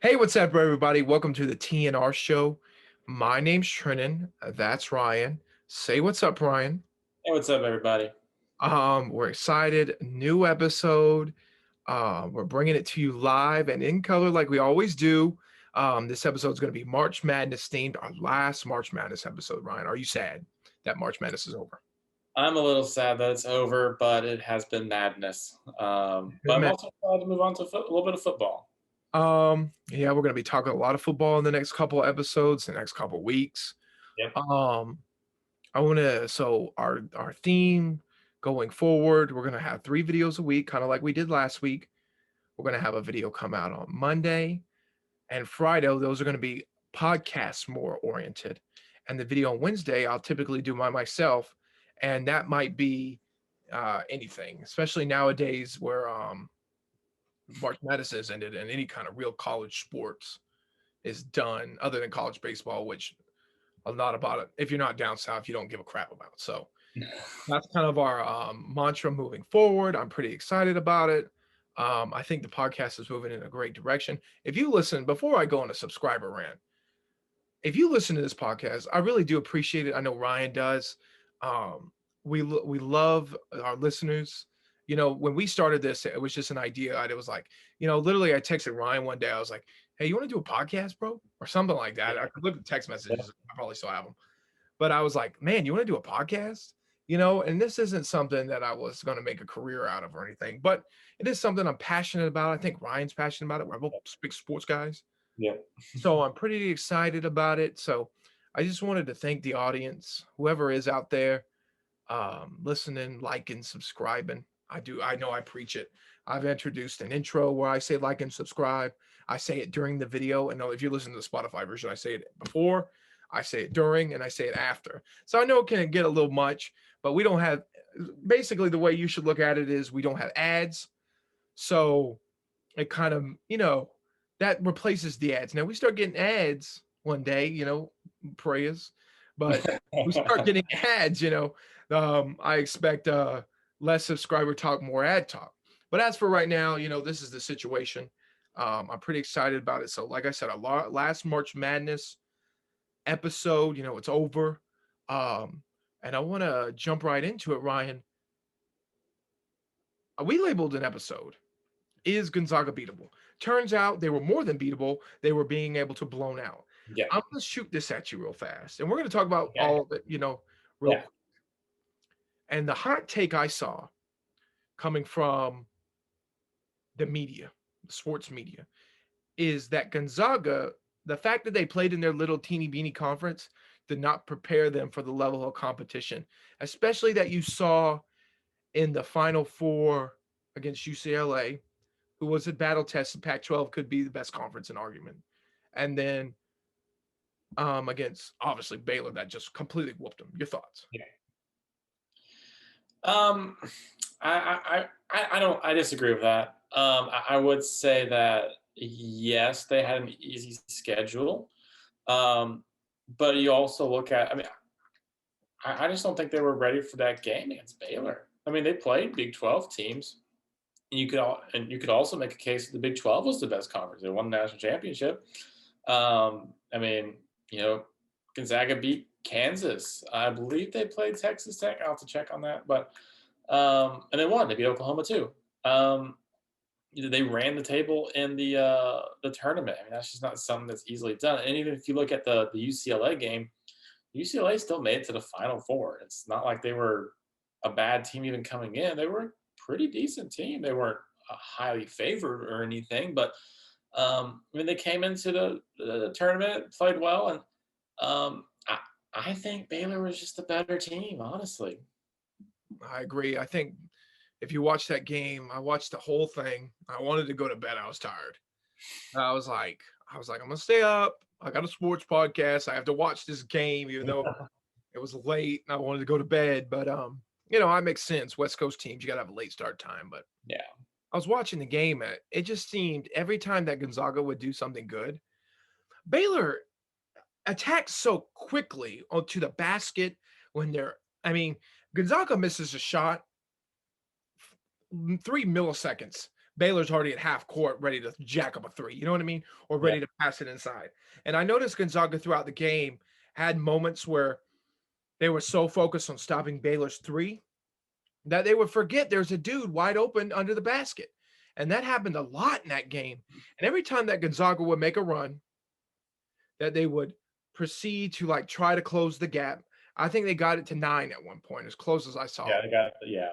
Hey, what's up, everybody? Welcome to the TNR show. My name's Trennon. That's Ryan. Say what's up, Ryan. Hey, what's up, everybody? We're excited. New episode. We're bringing it to you live and in color, like we always do. This episode is going to be March Madness themed. Our last March Madness episode. Ryan, are you sad that March Madness is over? I'm a little sad that it's over, but it has been madness. But I'm also glad to move on to a little bit of football. Yeah, we're going to be talking a lot of football in the next couple of episodes, the next couple of weeks. Yep. Um, I want to so our theme going forward, we're going to have 3 videos a week, kind of like we did last week. We're going to have a video come out on Monday and Friday. Those are going to be podcasts more oriented. And the video on Wednesday, I'll typically do myself, and that might be anything, especially nowadays where March Madness has ended and any kind of real college sports is done other than college baseball, which a lot about it. If you're not down south, you don't give a crap about. So that's kind of our mantra moving forward. I'm pretty excited about it. I think the podcast is moving in a great direction. If you listen, before I go on a subscriber rant, if you listen to this podcast, I really do appreciate it. I know Ryan does. We love our listeners. You know, when we started this, it was just an idea. It was like, literally, I texted Ryan one day. I was like, "Hey, you want to do a podcast, bro?" Or something like that. I could look at text Yeah. messages. I probably still have them. But I was like, man, you want to do a podcast? And this isn't something that I was going to make a career out of or anything, but it is something I'm passionate about. I think Ryan's passionate about it. We're both big sports guys. Yeah. So I'm pretty excited about it. So I just wanted to thank the audience, whoever is out there, listening, liking, subscribing. I know I preach it. I've introduced an intro where I say like and subscribe. I say it during the video. And if you listen to the Spotify version, I say it before, I say it during, and I say it after. So I know it can get a little much, but we don't have, basically the way you should look at it is we don't have ads. So it kind of, that replaces the ads. Now we start getting ads one day, prayers, but we start getting ads, I expect less subscriber talk, more ad talk. But as for right now, this is the situation. I'm pretty excited about it. So, like I said, last March Madness episode, it's over. And I want to jump right into it, Ryan. We labeled an episode, is Gonzaga beatable? Turns out they were more than beatable. They were being able to blown out. Yeah. I'm going to shoot this at you real fast. And we're going to talk about Okay. all of it, real Yeah. quick. And the hot take I saw coming from the media, the sports media, is that Gonzaga, the fact that they played in their little teeny beanie conference, did not prepare them for the level of competition, especially that you saw in the Final Four against UCLA, who was a battle tested. Pac-12 could be the best conference in argument, and then against obviously Baylor that just completely whooped them. Your thoughts? Yeah. Um, I don't. I disagree with that. I would say that yes, they had an easy schedule. Um, but you also look at. I mean, I just don't think they were ready for that game against Baylor. I mean, they played Big 12 teams. You could also make a case that the Big 12 was the best conference. They won the national championship. I mean, you know, Gonzaga beat Kansas. I believe they played Texas Tech. I'll have to check on that. But and they won. They beat Oklahoma too. Um, they ran the table in the tournament. I mean, that's just not something that's easily done. And even if you look at the UCLA game, UCLA still made it to the Final Four. It's not like they were a bad team even coming in. They were a pretty decent team. They weren't highly favored or anything, but I mean, they came into the tournament, played well, and I think Baylor was just a better team, honestly. I agree. I think if you watch that game, I watched the whole thing. I wanted to go to bed. I was tired. I'm gonna stay up. I got a sports podcast. I have to watch this game, even though it was late and I wanted to go to bed. But I make sense. West Coast teams, you gotta have a late start time. But Yeah, I was watching the game. It just seemed every time that Gonzaga would do something good, Baylor attacked so quickly onto the basket when they're. I mean, Gonzaga misses a shot 3 milliseconds Baylor's already at half court ready to jack up a three. You know what I mean? Or Yeah, ready to pass it inside. And I noticed Gonzaga throughout the game had moments where they were so focused on stopping Baylor's three that they would forget there's a dude wide open under the basket. And that happened a lot in that game. And every time that Gonzaga would make a run, that they would proceed to like try to close the gap. I think they got it to 9 at one point, as close as I saw yeah, they got yeah.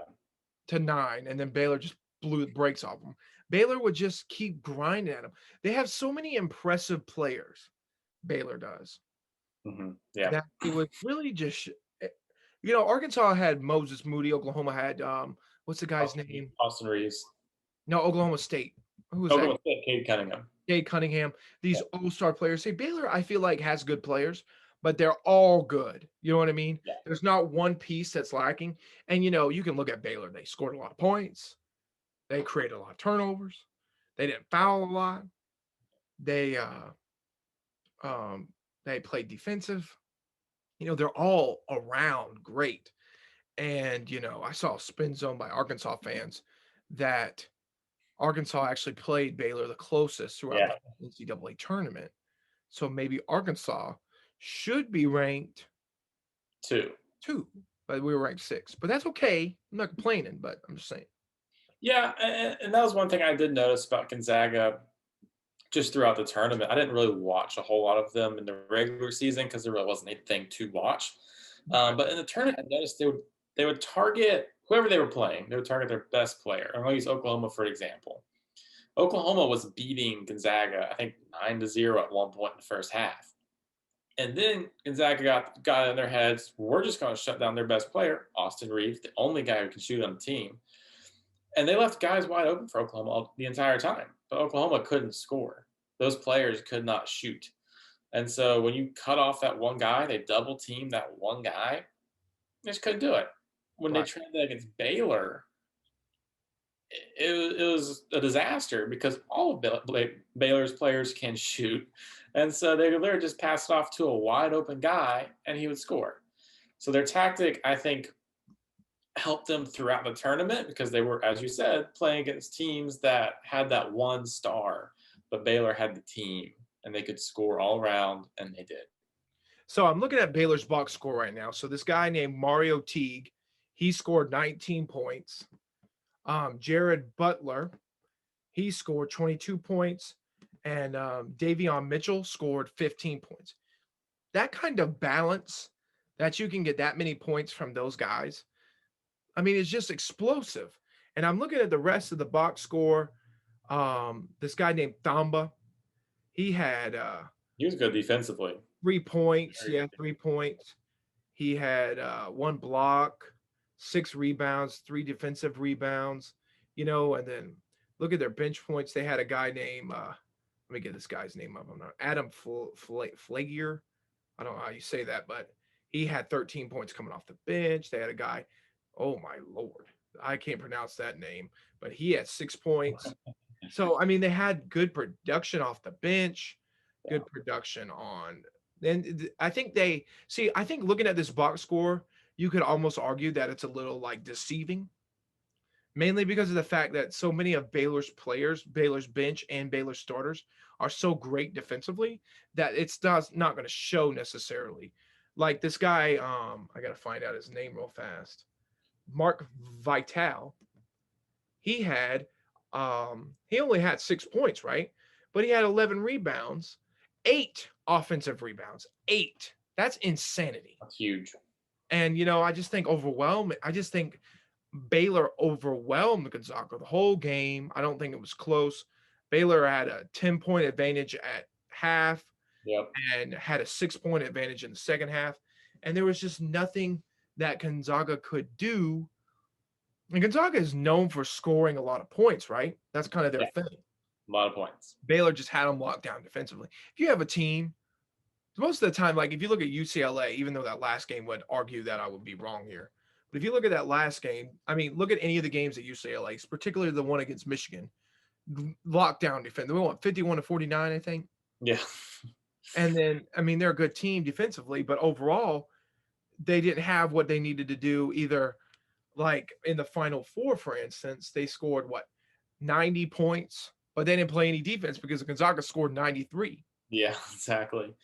to 9, and then Baylor just blew the brakes off them. Baylor would just keep grinding at them. They have so many impressive players. Baylor does Yeah. that it was really just Arkansas had Moses Moody, Oklahoma had what's the guy's name? Austin Reeves. No, Oklahoma State. Who was that? Oklahoma State, Cade Cunningham. Jay Cunningham. Yeah, These all-star players. Say Baylor, I feel like has good players, but they're all good. You know what I mean? yeah, There's not one piece that's lacking. And you can look at Baylor. They scored a lot of points. They created a lot of turnovers. They didn't foul a lot. They um they played defensive. They're all around great. And I saw a spin zone by Arkansas fans that Arkansas actually played Baylor the closest throughout yeah. the NCAA tournament. So maybe Arkansas should be ranked 2. 2, but we were ranked 6. But that's okay. I'm not complaining, but I'm just saying. Yeah, and that was one thing I did notice about Gonzaga just throughout the tournament. I didn't really watch a whole lot of them in the regular season because there really wasn't anything to watch. Right. But in the tournament, I noticed they would target whoever they were playing. They would target their best player. I'm going to use Oklahoma for example. Oklahoma was beating Gonzaga, I think 9-0 at one point in the first half. And then Gonzaga got in their heads, we're just going to shut down their best player, Austin Reeves, the only guy who can shoot on the team. And they left guys wide open for Oklahoma the entire time. But Oklahoma couldn't score. Those players could not shoot. And so when you cut off that one guy, they double team that one guy, they just couldn't do it. When they Right. tried that against Baylor, it was a disaster because all of Baylor's players can shoot. And so they would literally just pass it off to a wide open guy and he would score. So their tactic, I think, helped them throughout the tournament because they were, as you said, playing against teams that had that one star, but Baylor had the team and they could score all around, and they did. So I'm looking at Baylor's box score right now. So this guy named Mario Teague, he scored 19 points. Jared Butler, he scored 22 points. And Davion Mitchell scored 15 points. That kind of balance that you can get that many points from those guys, I mean, it's just explosive. And I'm looking at the rest of the box score. This guy named Thamba, he had He was good defensively. 3 points. Very Yeah, good. 3 points. He had 1 block, 6 rebounds, 3 defensive rebounds, and then look at their bench points. They had a guy named, let me get this guy's name up. I'm not Adam Flagier. I don't know how you say that, but he had 13 points coming off the bench. They had a guy, oh my Lord, I can't pronounce that name, but he had 6 points. So, I mean, they had good production off the bench, Yeah. good production on. And I think I think looking at this box score, you could almost argue that it's a little like deceiving, mainly because of the fact that so many of Baylor's players, Baylor's bench and Baylor's starters are so great defensively that it's not going to show necessarily. Like this guy, I got to find out his name real fast. Mark Vital, he had he only had 6 points, right? But he had 11 rebounds, 8 offensive rebounds, 8. That's insanity. That's huge. And I just think overwhelming. I just think Baylor overwhelmed Gonzaga the whole game. I don't think it was close. Baylor had a 10-point advantage at half Yep. and had a 6-point advantage in the second half. And there was just nothing that Gonzaga could do. And Gonzaga is known for scoring a lot of points, right? That's kind of their Yeah. thing. A lot of points. Baylor just had them locked down defensively. If you have a team, most of the time, like if you look at UCLA, even though that last game would argue that I would be wrong here, but if you look at that last game, I mean, look at any of the games at UCLA, particularly the one against Michigan, lockdown defense. We won 51-49, I think. Yeah. And then, I mean, they're a good team defensively, but overall, they didn't have what they needed to do either. Like in the Final Four, for instance, they scored what 90 points, but they didn't play any defense because Gonzaga scored 93. Yeah, exactly.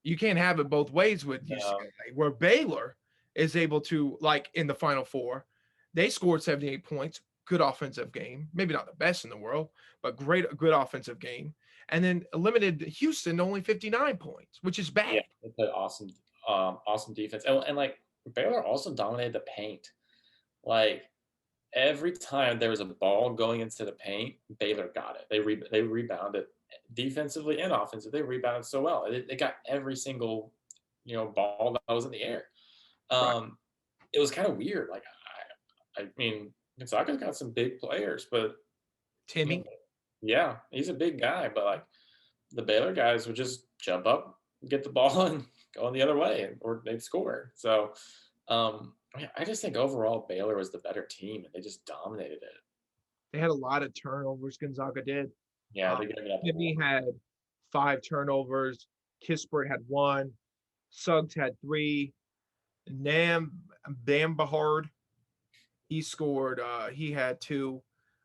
You can't have it both ways with Um, UCLA, where Baylor is able to, like in the Final Four, they scored 78 points, good offensive game, maybe not the best in the world, but good offensive game, and then limited Houston to only 59 points, which is yeah, bad. they played awesome defense, and like Baylor also dominated the paint. Like every time there was a ball going into the paint, Baylor got it. They rebounded defensively and offensively. They rebounded so well. They got every single ball that was in the air. Right. Um, it was kind of weird. Like I mean, Gonzaga's got some big players, but you know, Timmy, yeah, he's a big guy. But like the Baylor guys would just jump up, get the ball, and go the other way, or they'd score. So I just think overall Baylor was the better team, and they just dominated it. they had a lot of turnovers, Gonzaga did. Yeah, Um, they gave it up a lot. Timmy had 5 turnovers, Kispert had one, Suggs had three, Nam Bambahard, he scored. He had two.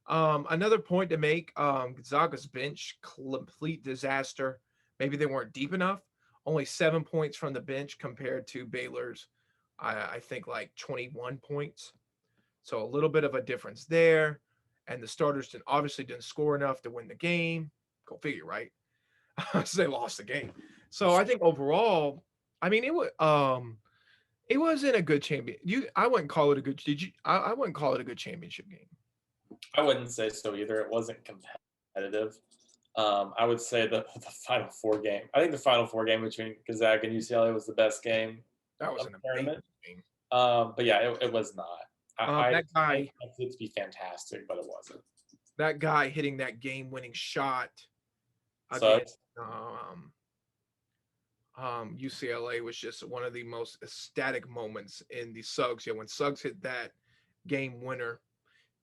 Another point to make: Gonzaga's bench complete disaster. Maybe they weren't deep enough. Only 7 points from the bench compared to Baylor's, I think like 21 points. So a little bit of a difference there. And the starters obviously didn't score enough to win the game. Go figure, right? So they lost the game. So I think overall, I mean, it wasn't a good champion. I wouldn't call it a good. Did you? I wouldn't call it a good championship game. I wouldn't say so either. It wasn't competitive. I would say the Final Four game. I think the Final Four game between Gonzaga and UCLA was the best game That was of an the amazing tournament. game. But yeah, it was not. I That guy, expected it to be fantastic, but it wasn't. hitting that game-winning shot So against um, UCLA was just one of the most ecstatic moments in the Suggs. Yeah, when Suggs hit that game winner.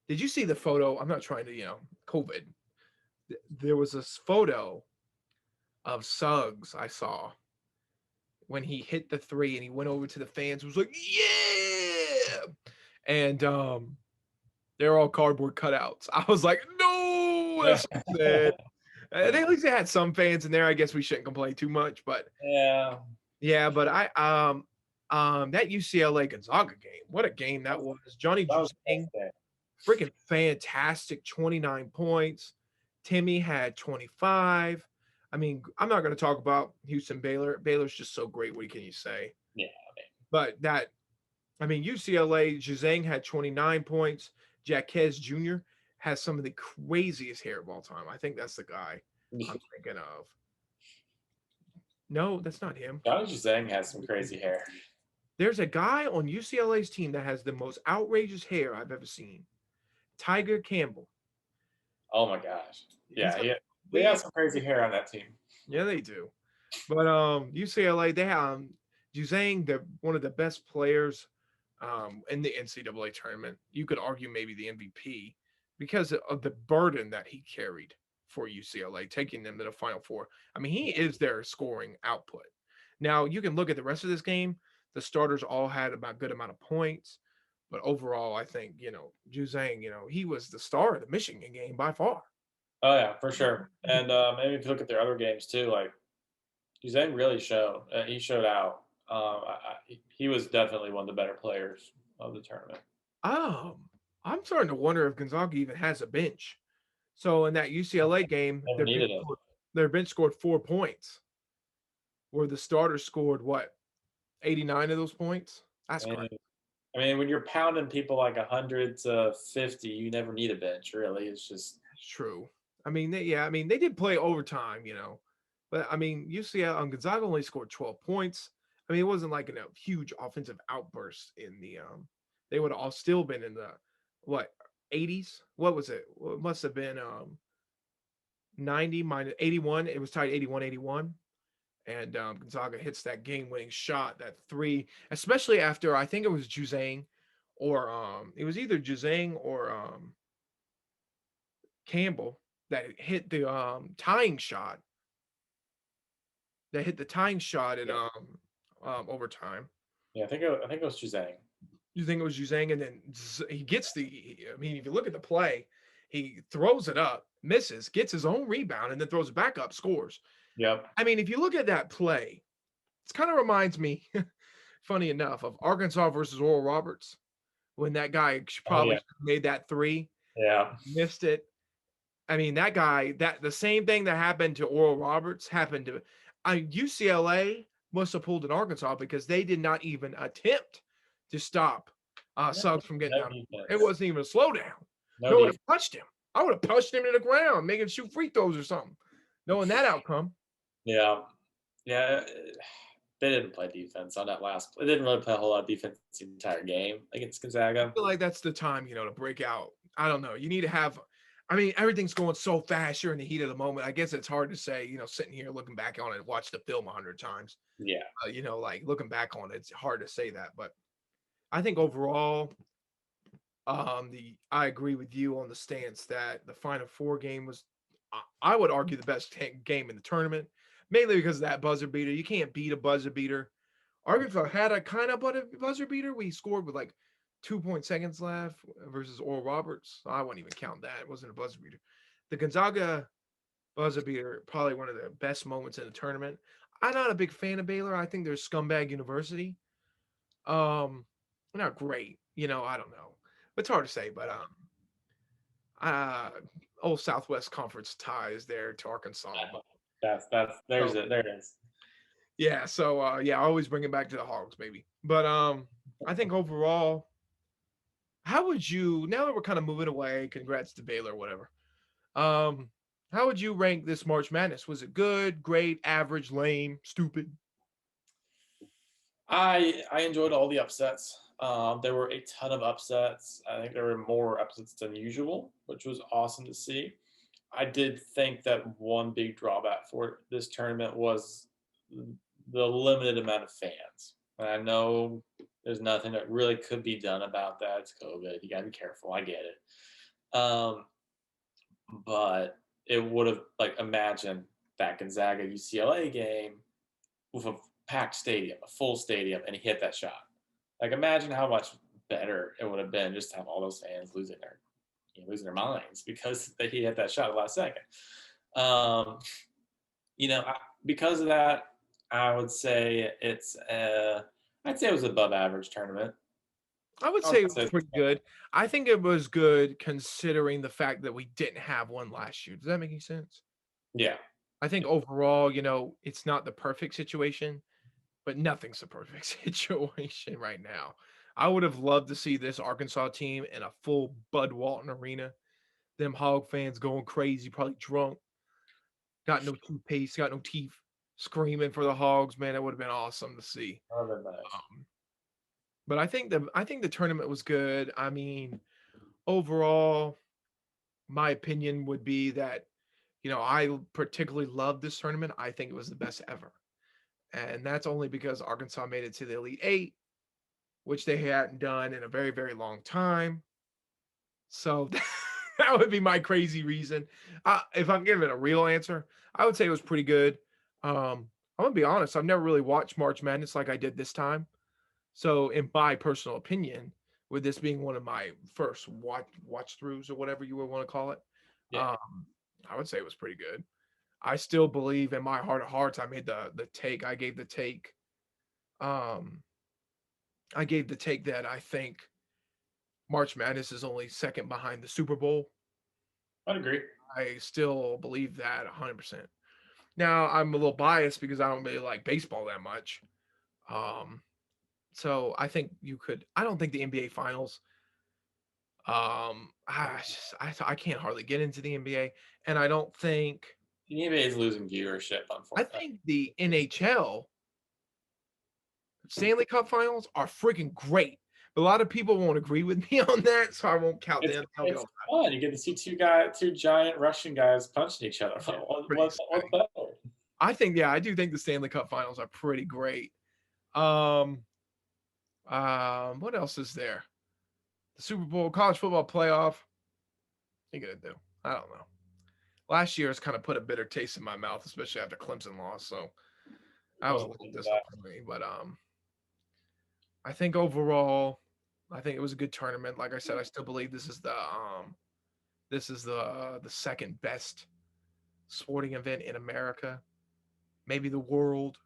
Did you see the photo? I'm not trying to, COVID. There was this photo of Suggs I saw when he hit the three and he went over to the fans and was like, yeah. And they're all cardboard cutouts. I was like, no, that's so sad. At least they had some fans in there. I guess we shouldn't complain too much, but yeah, yeah, but that UCLA Gonzaga game, what a game that that was, was. Johnny that was the best Juzang, day. freaking fantastic, 29 points. Timmy had 25. I mean, I'm not going to talk about Houston Baylor. Baylor's just so great. What can you say? Yeah, But I mean, UCLA, Juzang had 29 points. Jaquez Jr. has some of the craziest hair of all time. I think that's the guy I'm man. thinking of. No, that's not him. Johnny Juzang has some crazy hair. There's a guy on UCLA's team that has the most outrageous hair I've ever seen. Tiger Campbell. Oh my gosh. He's Yeah, got yeah. They got weird. some crazy hair on that team. Yeah, they do. But UCLA, they have Juzang, they're one of the best players in the NCAA tournament. You could argue maybe the MVP because of the burden that he carried for UCLA, taking them to the Final Four. I mean, he is their scoring output. Now you can look at the rest of this game. The starters all had about good amount of points, but overall, I think Juzang, he was the star of the Michigan game by far. Oh yeah, for sure. And maybe if you look at their other games too, like Juzang really showed. He showed out. He was definitely one of the better players of the tournament. Um, I'm starting to wonder if Gonzaga even has a bench. So in that UCLA game, Never needed it. their bench scored 4 points, where the starters scored what 89 of those points. That's I great. mean, I mean, when you're pounding people like 100 to 50, you never need a bench. Really, it's just That's true. I mean, they did play overtime, but I mean, UCLA Gonzaga only scored 12 points. I mean, it wasn't like a huge offensive outburst in the. They would have all still been in the what 80s. What was it? Well, it must have been 90 minus 81. It was tied 81-81. And Gonzaga hits that game-winning shot, that three, especially after I think it was Juzang, or it was either Juzang or Campbell that hit the tying shot. That hit the tying shot in yeah. overtime. Yeah, I think it was Juzang. You think it was Juzang, and then he gets the. I mean, if you look at the play, He throws it up, misses, gets his own rebound, and then throws it back up, scores. Yep. I mean, if you look at that play, it kind of reminds me, funny enough, of Arkansas versus Oral Roberts when that guy Oh probably yeah. should have made that three, Yeah. missed it. I mean, that guy, that the same thing that happened to Oral Roberts happened to UCLA must have pulled in Arkansas because they did not even attempt to stop No, Suggs from getting no down. It defense. wasn't even a slowdown. No No one defense. have touched him. I would have punched him to the ground, making shoot free throws or something. Knowing that outcome, Yeah. Yeah. They didn't play defense on that last. They didn't really play a whole lot of defense the entire game against I Gonzaga. feel like that's the time, to break out. I don't know. You need to have. I mean, everything's going so fast. You're in the heat of the moment. I guess it's hard to say. Sitting here looking back on it, watch the film 100 times. Yeah. Like looking back on it, it's hard to say that. But I think overall, the I agree with you on the stance that the Final Four game was, I would argue, the best game in the tournament, mainly because of that buzzer beater. You can't beat a buzzer beater. Arkansas had a kind of buzzer beater. We scored with like 2 seconds left versus Oral Roberts. I wouldn't even count that. It wasn't a buzzer beater. The Gonzaga buzzer beater, probably one of the best moments in the tournament. I'm not a big fan of Baylor. I think they're Scumbag University. Um, not great. I don't know. It's hard to say, but uh, old Southwest Conference ties there to Arkansas. That's there's So it. There it is. yeah, so yeah, I always bring it back to the Hogs, maybe. But I think overall, how would you now that we're kind of moving away? Congrats to Baylor, whatever. Um, how would you rank this March Madness? Was it good, great, average, lame, stupid? I enjoyed all the upsets. There were a ton of upsets. I think there were more upsets than usual, which was awesome to see. I did think that one big drawback for this tournament was the limited amount of fans. And I know there's nothing that really could be done about that. It's COVID. You got to be careful. I get it. But it would have, like, imagine that Gonzaga UCLA game with a packed stadium, a full stadium, and he hit that shot. Like, imagine how much better it would have been just to have all those fans losing their minds because he hit that shot at the last second. Um, because of that, I would say I'd say it was above average tournament. I would I would say it was say, pretty good. I think it was good considering the fact that we didn't have one last year. Does that make any sense? yeah, I think overall, it's not the perfect situation, but nothing's a perfect situation right now. I would have loved to see this Arkansas team in a full Bud Walton arena. Them Hog fans going crazy, probably drunk, got no toothpaste, got no teeth, screaming for the Hogs. Man, that would have been awesome to see. that would have been nice. But I think the tournament was good. I mean, overall, my opinion would be that I particularly love this tournament. I think it was the best ever, and that's only because Arkansas made it to the Elite Eight, which they hadn't done in a very, very long time. So that would be my crazy reason. If I'm giving a real answer, I would say it was pretty good. I'm gonna be honest. I've never really watched March Madness like I did this time. So, in my personal opinion, with this being one of my first watch throughs or whatever you would want to call it, Yeah, um, I would say it was pretty good. I still believe in my heart of hearts. I made the take. I gave the take. Um, I gave the take that I think March Madness is only second behind the Super Bowl. I'd agree. I still believe that 100%. Now I'm a little biased because I don't really like baseball that much. Um, so I think you could. I don't think the NBA Finals. I can't hardly get into the NBA, and I don't think. The NBA is losing viewership, I unfortunately. think the NHL Stanley Cup Finals are freaking great. But a lot of people won't agree with me on that, so I won't count It's them. They'll be it's all right. fun. You get to see two giant Russian guys punching each other. Yeah, pretty What's exciting. better? I think, yeah, I do think the Stanley Cup Finals are pretty great. Um, what else is there? The Super Bowl, college football playoff. What are you gonna do? I don't know. Last year has kind of put a bitter taste in my mouth, especially after Clemson lost. So I was a Well, little that. disappointed. But I think overall, I think it was a good tournament. Like I said, I still believe this is This is the second best sporting event in America, maybe the world.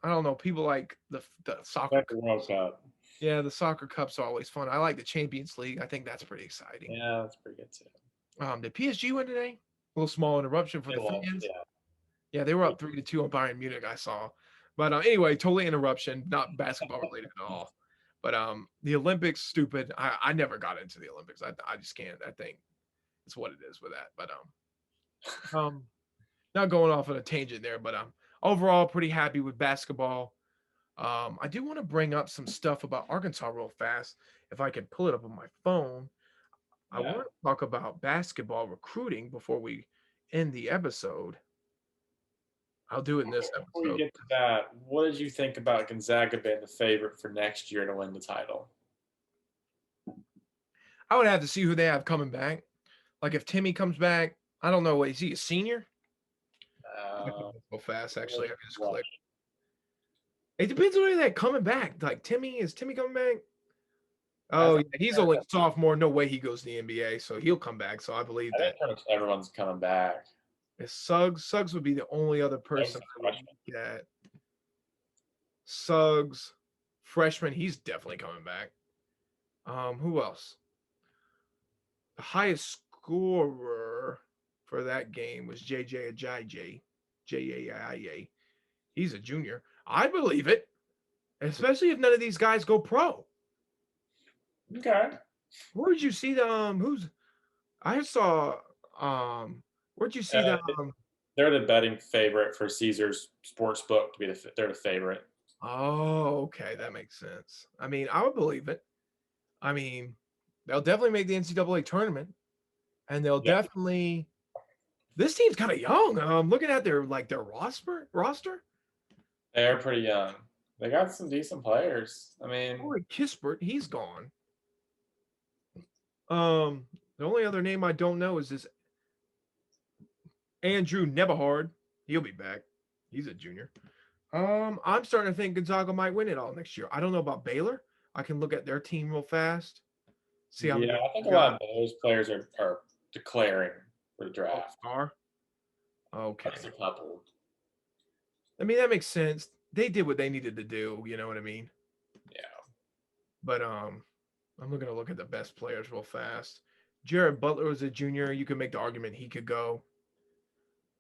I don't know. People like the soccer Like the World cups. Cup. Yeah, the soccer cups are always fun. I like the Champions League. I think that's pretty exciting. Yeah, that's pretty good too. Did PSG win today? A little small interruption for It the was, fans. yeah. Yeah, they were up 3-2 on Bayern Munich. I saw, but anyway, totally interruption, not basketball related at all. But the Olympics, stupid. I never got into the Olympics. I just can't. I think it's what it is with that. But not going off on a tangent there. But overall, pretty happy with basketball. I do want to bring up some stuff about Arkansas real fast. If I can pull it up on my phone, I Yeah. want to talk about basketball recruiting before we end the episode. I'll do it in Okay, this before you episode. get to that, what did you think about Gonzaga being the favorite for next year to win the title? I would have to see who they have coming back. Like if Timmy comes back, I don't know. What is he, a senior? I can Uh, look so fast. Actually, I can just what? click. It depends on who they coming back. Like Timmy, is Timmy coming back? I, Oh th- yeah, he's only a sophomore. No way he goes to the NBA, so he'll come back. So I believe I that. think pretty much everyone's coming back. If Suggs would be the only other That's person the I would freshman. look at. Suggs, freshman, he's definitely coming back. Who else? The highest scorer for that game was JJ Ajayi, Jaia. He's a junior. I believe it, especially if none of these guys go pro. Okay. Where'd you see the who's I saw where'd you see Uh, the they're the betting favorite for Caesar's Sportsbook to be they're the favorite. oh, okay, that makes sense. I mean, I would believe it. I mean, they'll definitely make the NCAA tournament, and they'll Yeah, definitely. This team's kind of young. Looking at their roster. they're pretty young. They got some decent players. I mean, Corey Kispert, he's gone. The only other name I don't know is this Andrew Nebahard. He'll be back. He's a junior. I'm starting to think Gonzaga might win it all next year. I don't know about Baylor. I can look at their team real fast. See how yeah, many I think a lot got. of those players are declaring for the Oh, draft. star. Just Okay. a couple. I mean that makes sense. They did what they needed to do. You know what I mean? Yeah. But I'm looking to look at the best players real fast. Jared Butler was a junior. You could make the argument he could go.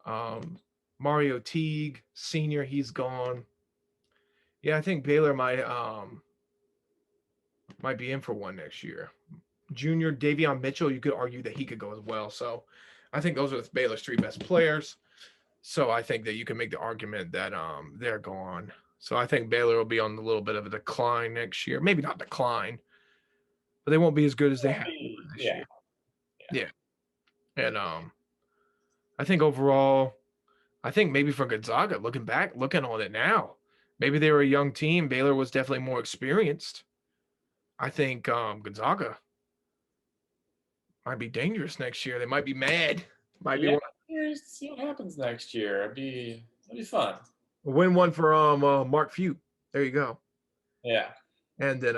Um, Mario Teague, senior, he's gone. Yeah, I think Baylor might be in for one next year. Junior Davion Mitchell, you could argue that he could go as well. So I think those are Baylor's three best players. So I think that you can make the argument that they're gone. So I think Baylor will be on a little bit of a decline next year. Maybe not decline, but they won't be as good as they have this Yeah. year. Yeah. And I think overall, I think maybe for Gonzaga, looking back, looking on it now, maybe they were a young team. Baylor was definitely more experienced. I think Gonzaga might be dangerous next year. They might be mad. Might be Yeah. one Curious to see what happens next year. It'd be fun. win one for Mark Few. There you go. Yeah. And then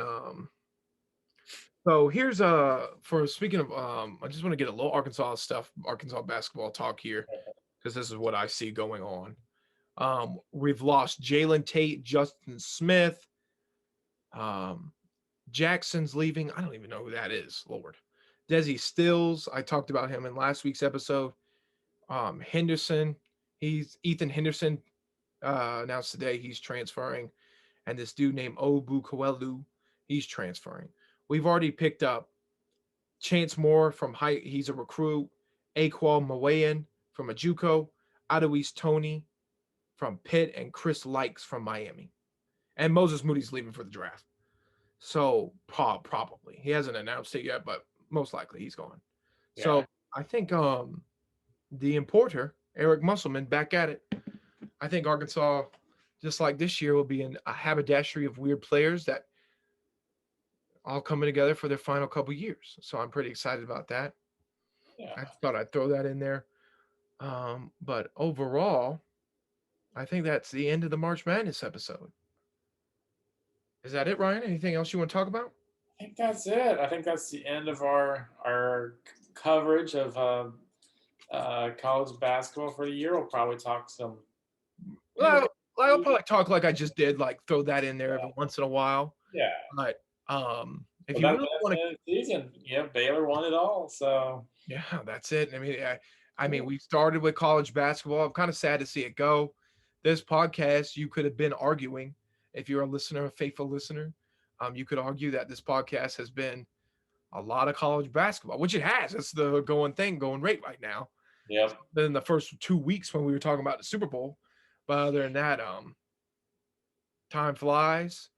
so here's for speaking of I just want to get a little Arkansas stuff, Arkansas basketball talk here because this is what I see going on. We've lost Jalen Tate, Justin Smith, um, Jackson's leaving. I don't even know who that is. Lord, Desi Stills. I talked about him in last week's episode. Henderson. He's Ethan Henderson. Announced today he's transferring, and this dude named Obu Coelu, he's transferring. We've already picked up Chance Moore from High. He's a recruit. Aqual Mawayan from a JUCO. Adawies Tony from Pitt, and Chris Likes from Miami. And Moses Moody's leaving for the draft. So probably he hasn't announced it yet, but most likely he's gone. Yeah. So I think the importer Eric Musselman back at it. I think Arkansas, just like this year, will be in a haberdashery of weird players that all coming together for their final couple years. So I'm pretty excited about that. Yeah. I thought I'd throw that in there. But overall, I think that's the end of the March Madness episode. Is that it, Ryan? Anything else you want to talk about? I think that's it. I think that's the end of our coverage of college basketball for the year, we'll probably talk some. You know, Well, I'll probably talk like I just did, like throw that in there every once in a while. yeah. But if Well, you that's really that's want to, the end of the season. Yeah, Baylor won it all. So yeah, that's it. I mean, yeah. we started with college basketball. I'm kind of sad to see it go. This podcast, you could have been arguing if you're a listener, a faithful listener. You could argue that this podcast has been a lot of college basketball, which it has. That's the going rate right now. Yep. Than the first 2 weeks when we were talking about the Super Bowl. But other than that, time flies.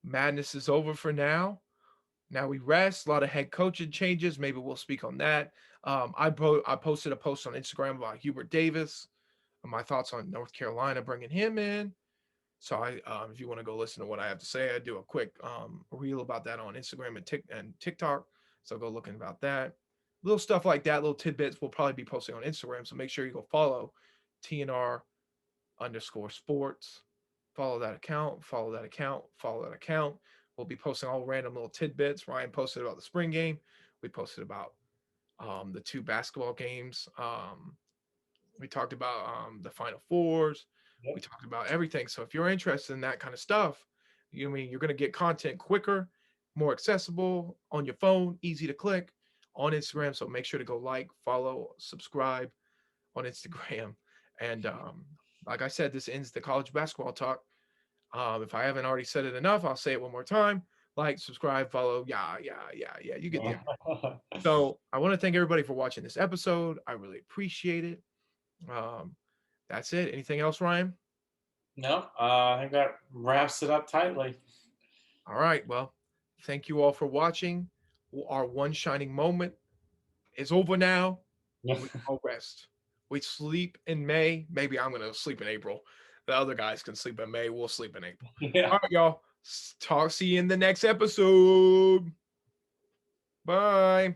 Madness is over for now. Now we rest. A lot of head coaching changes. Maybe we'll speak on that. I posted a post on Instagram about Hubert Davis and my thoughts on North Carolina bringing him in. So if you want to go listen to what I have to say, I do a quick reel about that on Instagram and TikTok. So go looking about that. Little stuff like that, little tidbits we'll probably be posting on Instagram. So make sure you go follow TNR underscore sports. Follow that account, follow that account, follow that account. We'll be posting all random little tidbits. Ryan posted about the spring game. We posted about the two basketball games. We talked about the Final Fours. We Yep. talked about everything. So if you're interested in that kind of stuff, you're going to get content quicker, more accessible on your phone, easy to click on Instagram. So make sure to go like, follow, subscribe on Instagram. And like I said, this ends the college basketball talk. If I haven't already said it enough, I'll say it one more time. Like, subscribe, follow. Yeah, yeah, yeah, yeah. You get the idea. So I want to thank everybody for watching this episode. I really appreciate it. Um, that's it. Anything else, Ryan? No, I think that wraps it up tightly. All right. Well, thank you all for watching. Our one shining moment is over now. We all rest. We sleep in May. Maybe I'm going to sleep in April. The other guys can sleep in May. We'll sleep in April. Yeah. All right, y'all. See you in the next episode. Bye.